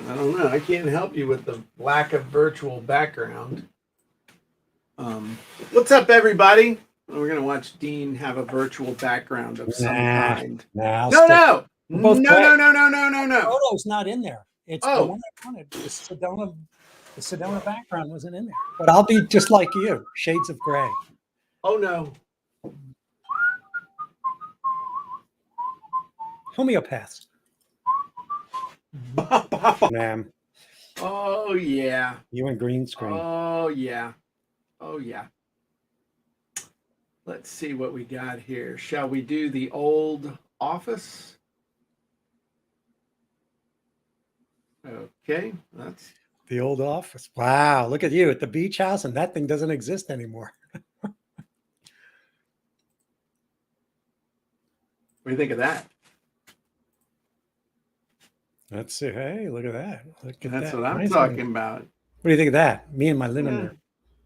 I don't know. I can't help you with the lack of virtual background. What's up, everybody? We're gonna watch Dean have a virtual background of some kind. Nah, No, no, We're both no, quiet. no, no, no, no, no, no. Photo's not in there. It's the Oh. one I wanted. The Sedona background wasn't in there. But I'll be just like you, shades of gray. Oh no. Homeopaths. Ma'am, Oh yeah. you and green screen. Oh yeah. Oh yeah. Let's see what we got here. Shall we do the old office? Okay, that's The old office. Wow, look at you at the beach house, and that thing doesn't exist anymore. what do you think of that? Let's see. Hey, look at that. Look at That's that. what I'm Nice talking one. about. What do you think of that? Me and my living Yeah. room.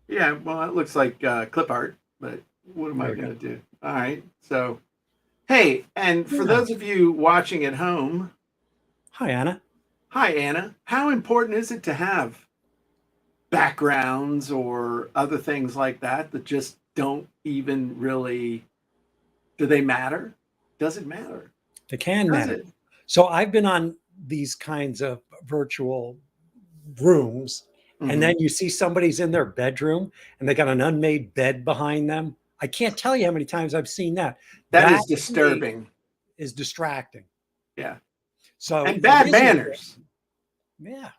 Yeah, well, it looks like clip art, but what am I There we going to do? All right. So, hey, and for Yeah. those of you watching at home, Hi, Anna. hi, Anna. How important is it to have backgrounds or other things like that just don't even really, do they matter? Does it matter? They can Does matter. it? So I've been on these kinds of virtual rooms, Mhm. and then you see somebody's in their bedroom and they got an unmade bed behind them. I can't tell you how many times I've seen that. That is to me disturbing. is distracting. Yeah. So And bad it is manners. important. Yeah.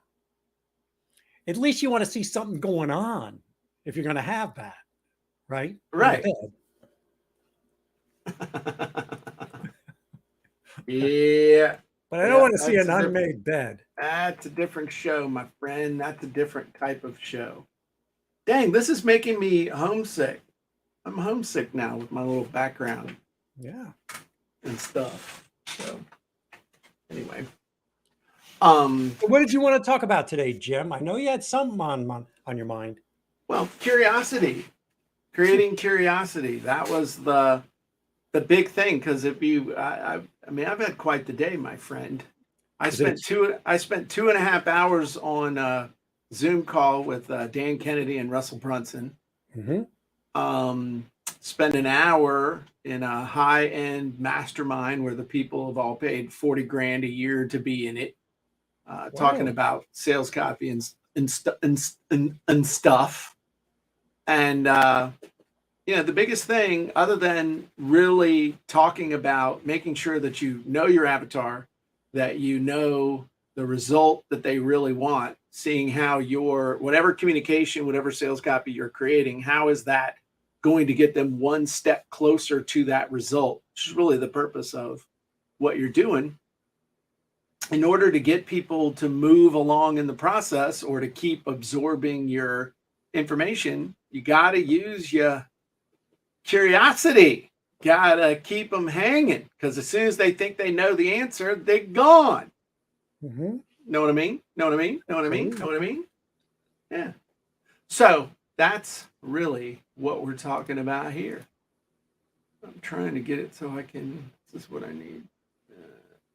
At least you want to see something going on if you're going to have that, right? In the Right. bed. Yeah. But I don't Yeah, want to see that's an a different- unmade bed. That's a different show, my friend. That's a different type of show. Dang, this is making me homesick. I'm homesick now with my little background Yeah. and stuff. So anyway. What did you want to talk about today, Jim? I know you had something on your mind. Well, curiosity. Creating curiosity. That was the big thing, because if you I mean, I've had quite the day, my friend. I spent 2.5 hours on a Zoom call with Dan Kennedy and Russell Brunson. Mm-hmm. Spent an hour in a high-end mastermind where the people have all paid 40 grand a year to be in it, talking about sales copy and stuff. And the biggest thing, other than really talking about making sure that you know your avatar, that you know the result that they really want, seeing how your whatever communication, whatever sales copy you're creating, how is that going to get them one step closer to that result, which is really the purpose of what you're doing. In order to get people to move along in the process or to keep absorbing your information, you got to use your curiosity. Got to keep them hanging, because as soon as they think they know the answer, they're gone. Mm-hmm. Know what I mean? Know what I mean? Know what I mean? Know what I mean? Yeah. So that's really what we're talking about here. I'm trying to get it so I can, this is what I need.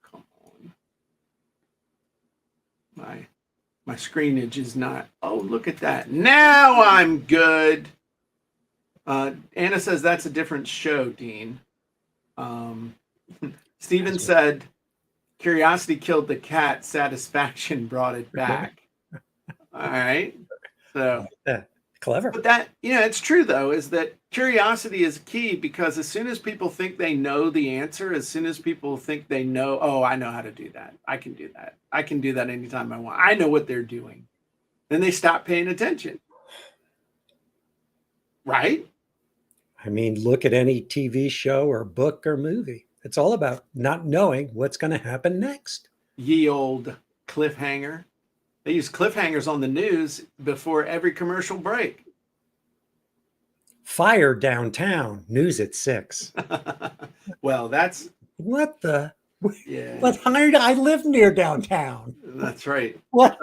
Come on. My screenage is not, oh, look at that. Now I'm good. Anna says that's a different show, Dean. Steven said, curiosity killed the cat, satisfaction brought it back. All right. So clever. But that, it's true though, is that curiosity is key, because as soon as people think they know the answer, as soon as people think they know, oh, I know how to do that. I can do that. I can do that anytime I want. I know what they're doing. Then they stop paying attention. Right? I mean, look at any TV show or book or movie. It's all about not knowing what's going to happen next. Ye old cliffhanger. They use cliffhangers on the news before every commercial break. Fire downtown, news at 6. Well, that's... What the... Yeah. But I live near downtown. That's right. What?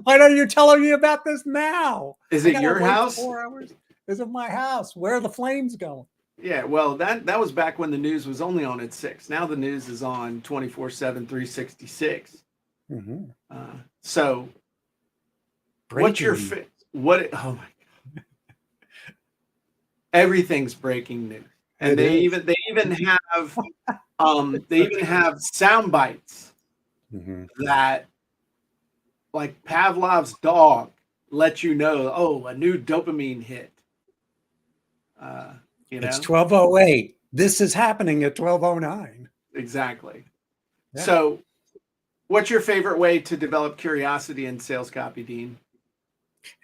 Why don't you tell me about this now? Is it your house? 4 hours? Is it my house? Where are the flames going? Yeah, well, that was back when the news was only on at 6. Now the news is on 24/7, 366. Mm-hmm. So what's your oh my, everything's breaking news. And they even have sound bites that, like Pavlov's dog, let you know, oh, a new dopamine hit. It's 12:08. This is happening at 12:09. Exactly. Yeah. So what's your favorite way to develop curiosity in sales copy, Dean?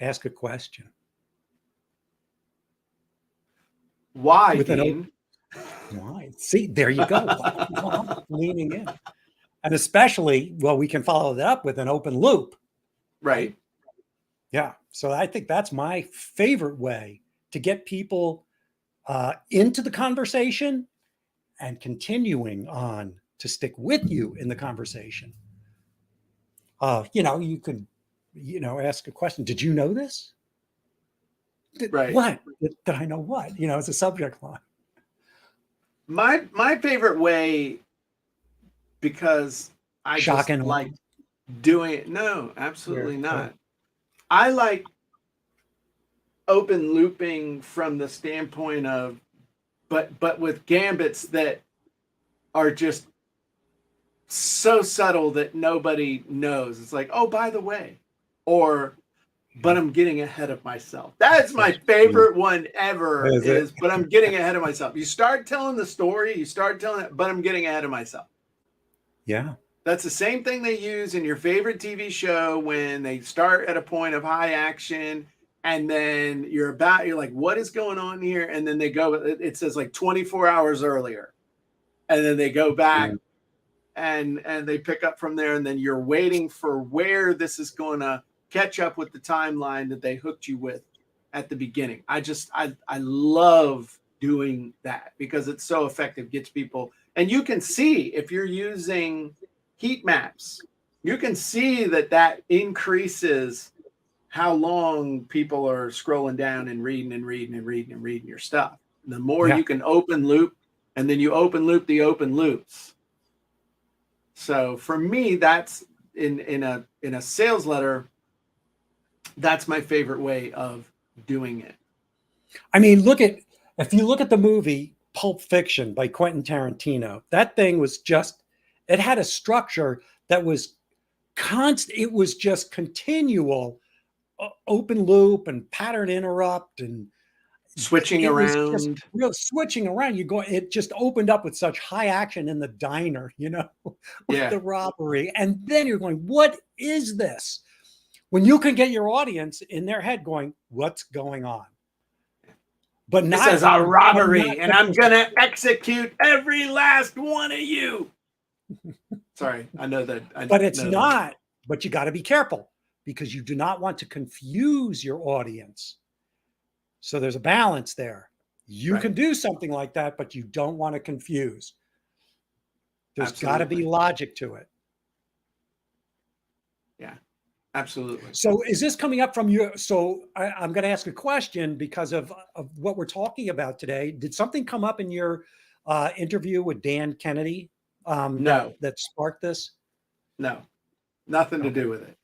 Ask a question. Why, Dean? Why? See, there you go. Leaning in. And especially, well, we can follow that up with an open loop. Right. Yeah. So I think that's my favorite way to get people into the conversation and continuing on to stick with you in the conversation. You could, ask a question. Did you know this? Right. What? Did I know what? It's a subject line. My favorite way, because I just like doing it. No, absolutely not. I like open looping from the standpoint of, but with gambits that are just so subtle that nobody knows. It's like, oh, by the way, or, but I'm getting ahead of myself. That's my favorite one ever is, but I'm getting ahead of myself. You start telling the story, you start telling it, but I'm getting ahead of myself. Yeah. That's the same thing they use in your favorite TV show when they start at a point of high action and then you're like, what is going on here? And then they go, it says like 24 hours earlier. And then they go back and they pick up from there. And then you're waiting for where this is going to catch up with the timeline that they hooked you with at the beginning. I love doing that because it's so effective, gets people. And you can see if you're using heat maps, you can see that increases how long people are scrolling down and reading your stuff. The more you can open loop, and then you open loop the open loops. So for me, that's in a sales letter, that's my favorite way of doing it. I mean, if you look at the movie Pulp Fiction by Quentin Tarantino, that thing was it had a structure that was constant. It was just continual open loop and pattern interrupt and switching around. Switching around. It just opened up with such high action in the diner, with the robbery. And then you're going, what is this? When you can get your audience in their head going, what's going on? But this is a robbery, and I'm going to execute every last one of you. Sorry, I know that. But it's not. But you got to be careful because you do not want to confuse your audience. So there's a balance there. You can do something like that, but you don't want to confuse. There's got to be logic to it. Yeah. Absolutely. So is this coming up from you? So I'm going to ask a question because of what we're talking about today. Did something come up in your interview with Dan Kennedy no. that sparked this? No, nothing to do with it.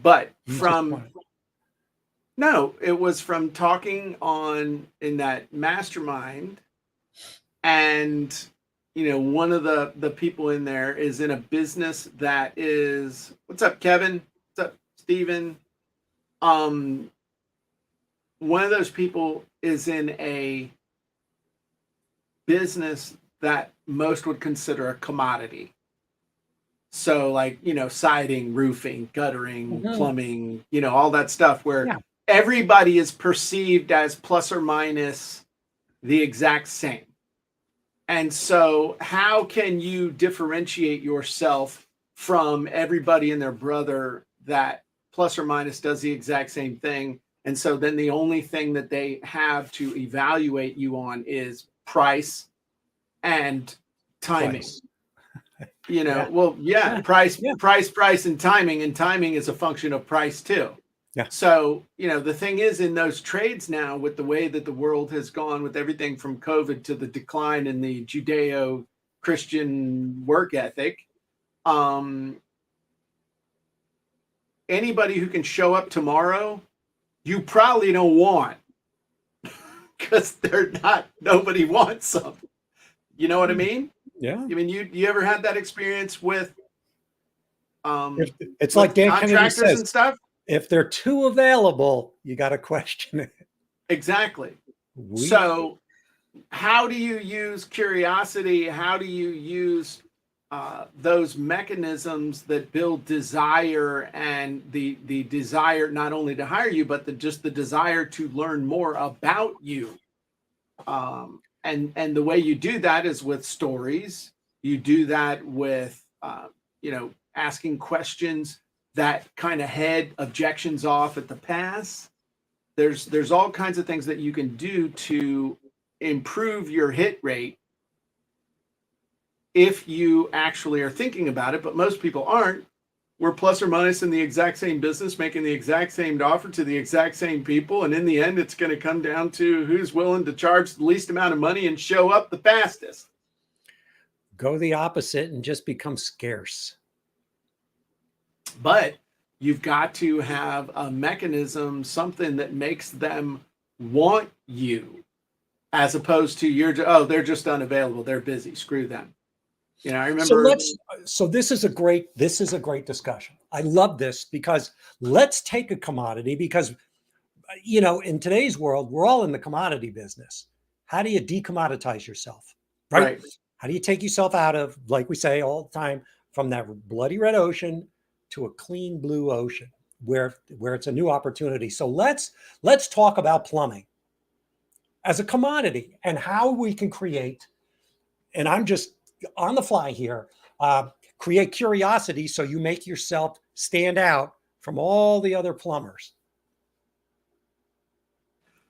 But no, it was from talking in that mastermind. And one of the people in there is in a business that is, what's up, Kevin? What's up, Steven? One of those people is in a business that most would consider a commodity. So like, siding, roofing, guttering, plumbing, all that stuff where everybody is perceived as plus or minus the exact same. And so how can you differentiate yourself from everybody and their brother that plus or minus does the exact same thing? And so then the only thing that they have to evaluate you on is price and timing. Price and timing is a function of price too. Yeah. So, the thing is in those trades now with the way that the world has gone with everything from COVID to the decline in the Judeo-Christian work ethic, anybody who can show up tomorrow, you probably don't want, because nobody wants them. You know what I mean? Yeah. I mean, you ever had that experience with It's like Dan Kennedy contractors says, and stuff? if they're too available, you got to question it. Exactly. So how do you use curiosity? How do you use those mechanisms that build desire, and the desire not only to hire you, but just the desire to learn more about you? And the way you do that is with stories. You do that with asking questions that kind of head objections off at the pass. There's all kinds of things that you can do to improve your hit rate if you actually are thinking about it, but most people aren't. We're plus or minus in the exact same business, making the exact same offer to the exact same people, and in the end, it's going to come down to who's willing to charge the least amount of money and show up the fastest. Go the opposite and just become scarce. But you've got to have a mechanism, something that makes them want you, as opposed to they're just unavailable, they're busy, screw them. I remember. So this is a great discussion. I love this, because let's take a commodity, because in today's world, we're all in the commodity business. How do you decommoditize yourself? Right? How do you take yourself out of, like we say all the time, from that bloody red ocean to a clean blue ocean where it's a new opportunity? So let's talk about plumbing as a commodity and how we can create, and I'm just on the fly here, create curiosity so you make yourself stand out from all the other plumbers.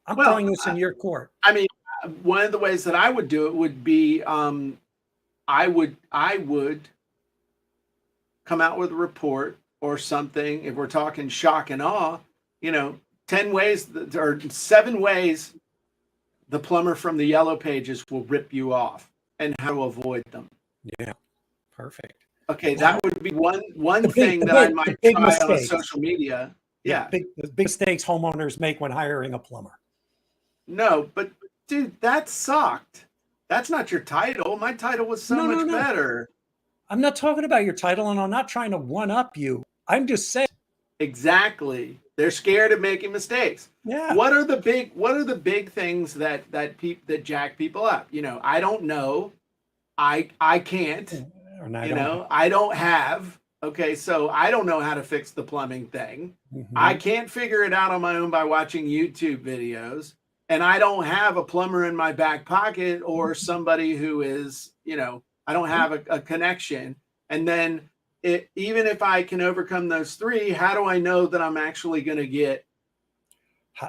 I'm throwing this in your court. I mean, one of the ways that I would do it would be I would come out with a report or something. If we're talking shock and awe, 10 ways or 7 ways the plumber from the Yellow Pages will rip you off, and how to avoid them. Yeah, perfect. Okay, that would be one thing that I might try on social media. Yeah, the big mistakes homeowners make when hiring a plumber. No, but dude, that sucked. That's not your title. My title was so much better. I'm not talking about your title, and I'm not trying to one up you. I'm just saying. Exactly. They're scared of making mistakes. Yeah. What are the big things that jack people up? I don't know. I can't. I don't have. Okay, so I don't know how to fix the plumbing thing. Mm-hmm. I can't figure it out on my own by watching YouTube videos. And I don't have a plumber in my back pocket or somebody who is, I don't have a connection. And then even if I can overcome those 3, how do I know that I'm actually going to get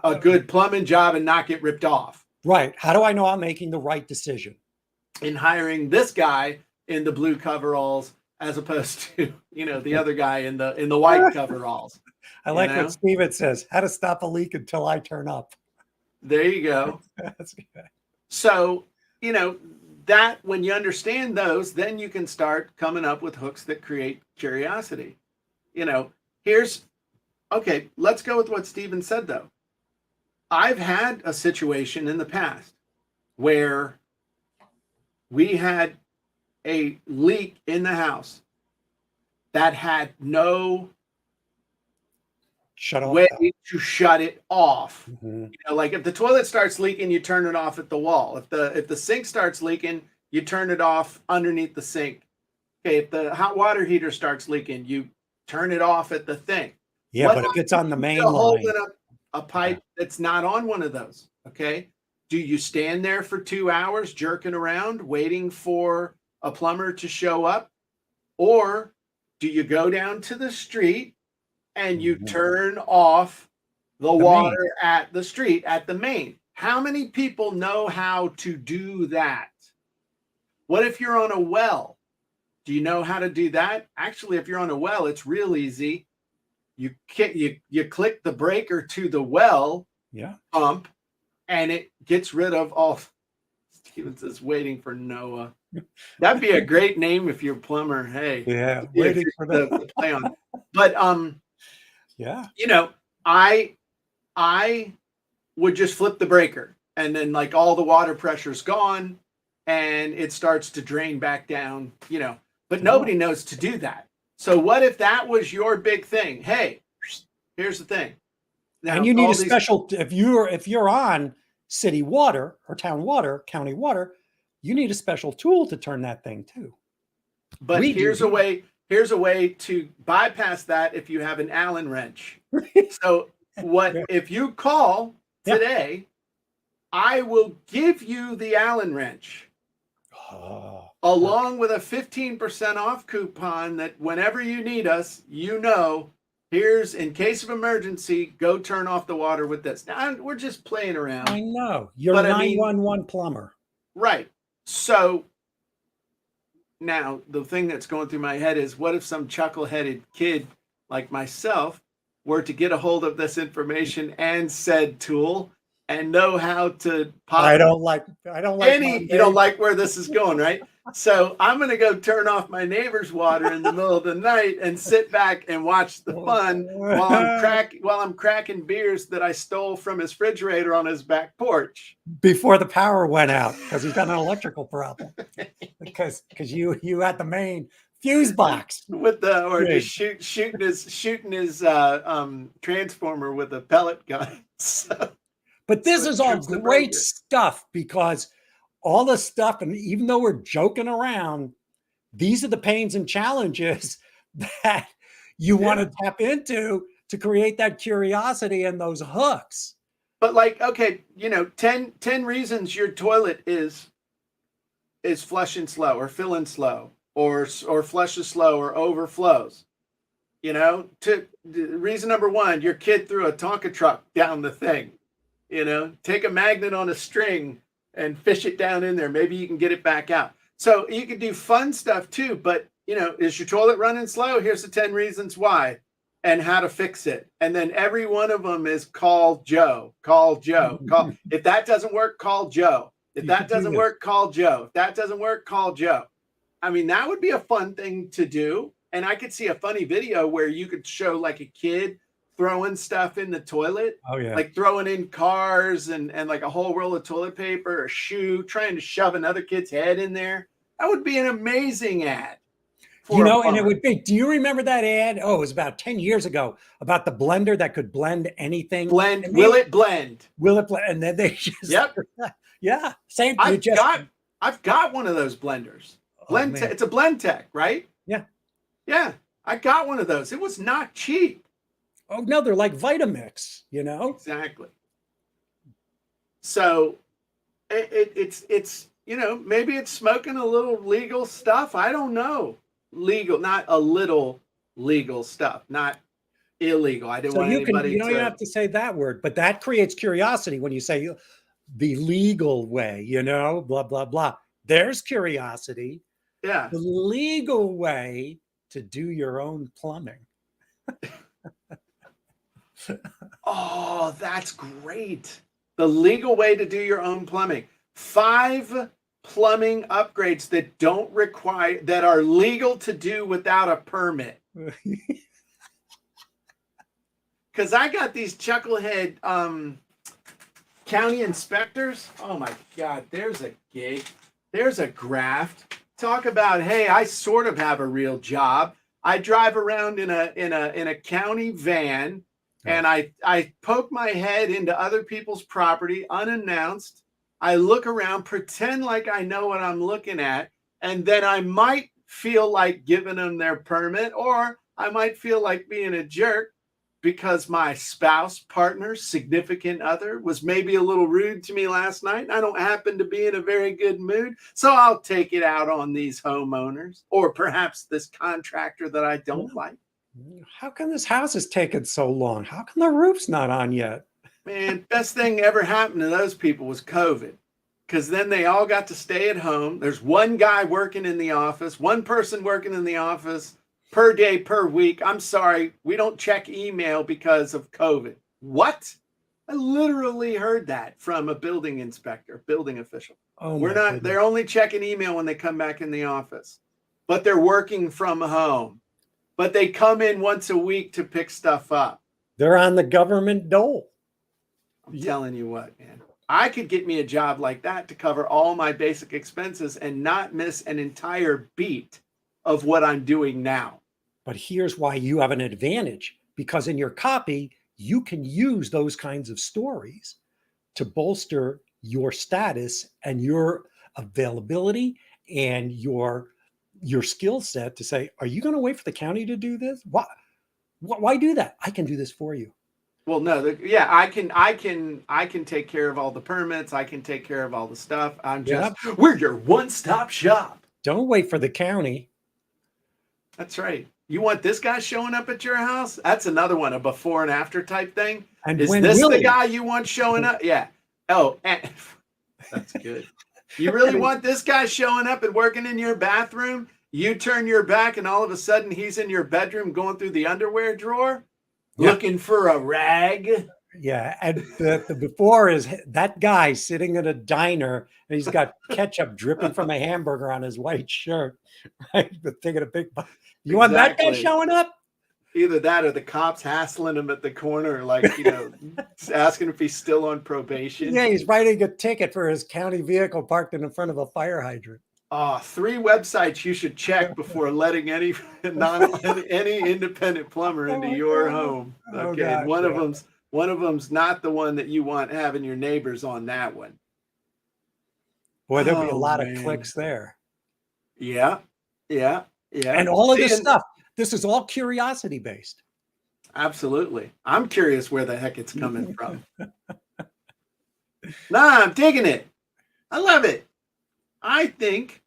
a good plumbing job and not get ripped off? Right. How do I know I'm making the right decision in hiring this guy in the blue coveralls as opposed to, the other guy in the white coveralls? I like what Steven says, how to stop a leak until I turn up. There you go. That's good. So, that when you understand those, then you can start coming up with hooks that create curiosity. Let's go with what Steven said, though. I've had a situation in the past where we had a leak in the house that had no way to shut it off. Mm-hmm. Like if the toilet starts leaking, you turn it off at the wall. If the sink starts leaking, you turn it off underneath the sink. Okay, if the hot water heater starts leaking, you turn it off at the thing. Yeah, but if it's on the main line, holding a pipe that's not on one of those. Okay, do you stand there for 2 hours jerking around waiting for a plumber to show up, or do you go down to the street and you turn off the water main at the street, at the main? How many people know how to do that? What if you're on a well? Do you know how to do that? Actually, if you're on a well, it's real easy. You click the breaker to the well pump, and it gets rid of all. Steven says, waiting for Noah. That'd be a great name if you're a plumber. Hey, yeah, waiting for the play on. But Yeah. You know, I would just flip the breaker, and then like all the water pressure's gone and it starts to drain back down, but nobody knows to do that. So what if that was your big thing? Hey, here's the thing. Now, And you need all a these, special, if you're on city water or town water, county water, you need a special tool to turn that thing too. but We do here's a way to bypass that if you have an Allen wrench. So what here. if you call Yeah. today, I will give you the Allen wrench Oh, along with a 15% off coupon that whenever you need us, here's in case of emergency, go turn off the water with this. Now, we're just playing I around, know. You're but a I mean, 911 plumber. right. So now the thing that's going through my head is what if some chuckle-headed kid like myself were to get a hold of this information and said tool and know how to pop I don't like you don't like where this is going, right? So I'm going to go turn off my neighbor's water in the middle of the night and sit back and watch the fun while I'm cracking beers that I stole from his refrigerator on his back porch before the power went out because he's got an electrical problem because you had the main fuse box with Big. just shooting his transformer with a pellet gun. So, But this so it is all trips the great breaker. stuff because all the stuff, and even though we're joking around, these are the pains and challenges that you want to tap into to create that curiosity and those hooks. But like, okay, 10 reasons your toilet is flushing slow or filling slow or flushes slow or overflows. To reason number 1, your kid threw a Tonka truck down the thing. Take a magnet on a string and fish it down in there. Maybe you can get it back out. So you can do fun stuff too, but is your toilet running slow? Here's the 10 reasons why and how to fix it. And then every one of them is call Joe. If that doesn't work, call Joe. If that doesn't work, call Joe. If that doesn't work, call Joe. I mean, that would be a fun thing to do. And I could see a funny video where you could show like a kid throwing stuff in the toilet. Oh yeah. Like throwing in cars and like a whole roll of toilet paper or shoe, trying to shove another kid's head in there. That would be an amazing ad. And it would be, do you remember that ad? Oh, it was about 10 years ago about the blender that could blend anything. Will it blend? Will it blend? And then they just, yeah, same. I've got one of those blenders. It's a Blendtec, right? Yeah. Yeah. I got one of those. It was not cheap. Oh no, they're like Vitamix, Exactly. So it's maybe it's smoking a little legal stuff. I don't know. Legal, not a little legal stuff, not illegal. I didn't want anybody you don't even have to say that word, but that creates curiosity when you say the legal way, blah, blah, blah. There's curiosity. Yeah. The legal way to do your own plumbing. Oh, that's great. The legal way to do your own plumbing. 5 plumbing upgrades that are legal to do without a permit. Because I got these chucklehead county inspectors. Oh my God, there's a gig. There's a graft. Talk about, hey, I sort of have a real job. I drive around in a county van. And I poke my head into other people's property unannounced. I look around, pretend like I know what I'm looking at, and then I might feel like giving them their permit, or I might feel like being a jerk because my spouse, partner, significant other was maybe a little rude to me last night. And I don't happen to be in a very good mood, so I'll take it out on these homeowners or perhaps this contractor that I don't like. How come this house is taking so long? How come the roof's not on yet? Man, best thing ever happened to those people was COVID, because then they all got to stay at home. There's one guy working in the office, one person working in the office per day, per week. I'm sorry, we don't check email because of COVID. What? I literally heard that from a building inspector, building official. They're only checking email when they come back in the office, but they're working from home. but they come in once a week to pick stuff up. They're on the government dole. I'm telling you what, man. I could get me a job like that to cover all my basic expenses and not miss an entire beat of what I'm doing now. But here's why you have an advantage, because in your copy, you can use those kinds of stories to bolster your status and your availability and your skill set to say, are you going to wait for the county to do this? Why do that? I can do this for you. Well, no, yeah, I can take care of all the permits. I can take care of all the stuff. We're your one-stop shop. Don't wait for the county. That's right. You want this guy showing up at your house? That's another one, a before and after type thing. And is when this Willie, the guy you want showing up? Yeah. Oh, that's good. You really want this guy showing up and working in your bathroom? You turn your back and all of a sudden he's in your bedroom going through the underwear drawer, looking for a rag. Yeah, and the before is that guy sitting in a diner and he's got ketchup dripping from a hamburger on his white shirt, right? But taking a big. You want that guy showing up? Either that or the cops hassling him at the corner, like, asking if he's still on probation. Yeah, he's writing a ticket for his county vehicle parked in front of a fire hydrant. 3 websites you should check before letting any independent plumber into your home. Okay, gosh, one of them's not the one that you want having your neighbors on that one. Boy, there'll be a lot of clicks there. Yeah. And all of this stuff. This is all curiosity based. Absolutely. I'm curious where the heck it's coming from. Nah, I'm digging it. I love it. I think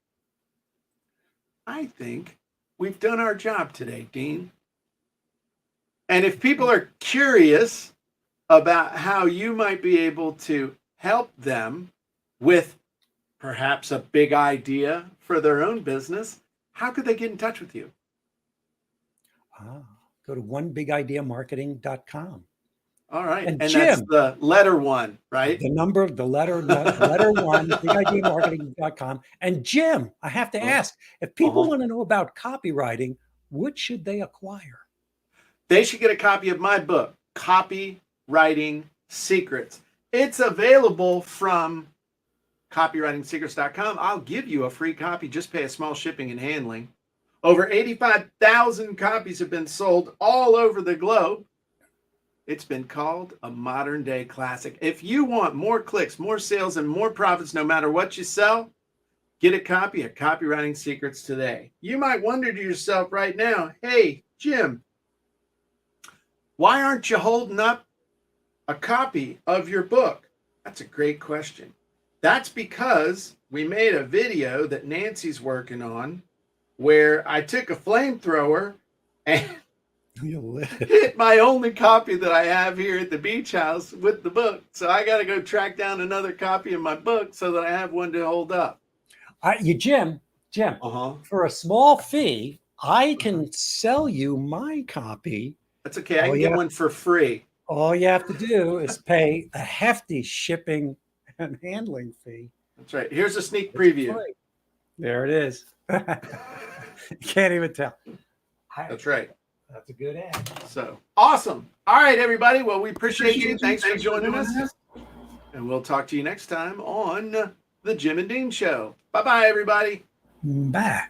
we've done our job today, Dean. And if people are curious about how you might be able to help them with perhaps a big idea for their own business, how could they get in touch with you? Go to onebigIdeamarketing.com. All right. And Jim, that's the letter 1, right? The letter 1, bigIdeamarketing.com. And Jim, I have to ask, if people want to know about copywriting, what should they acquire? They should get a copy of my book, Copywriting Secrets. It's available from copywritingsecrets.com. I'll give you a free copy. Just pay a small shipping and handling. Over 85,000 copies have been sold all over the globe. It's been called a modern day classic. If you want more clicks, more sales, and more profits, no matter what you sell, get a copy of Copywriting Secrets today. You might wonder to yourself right now, hey, Jim, why aren't you holding up a copy of your book? That's a great question. That's because we made a video that Nancy's working on where I took a flamethrower and hit my only copy that I have here at the beach house with the book. So I got to go track down another copy of my book so that I have one to hold up. Jim, for a small fee, I can sell you my copy. That's okay. I can get one for free. All you have to do is pay a hefty shipping and handling fee. That's right. Here's a sneak preview. There it is. You can't even tell. That's right. That's a good ad. So awesome. All right, everybody. Well, we appreciate you. Thanks for joining us. And we'll talk to you next time on the Jim and Dean Show. Bye-bye, everybody. Bye.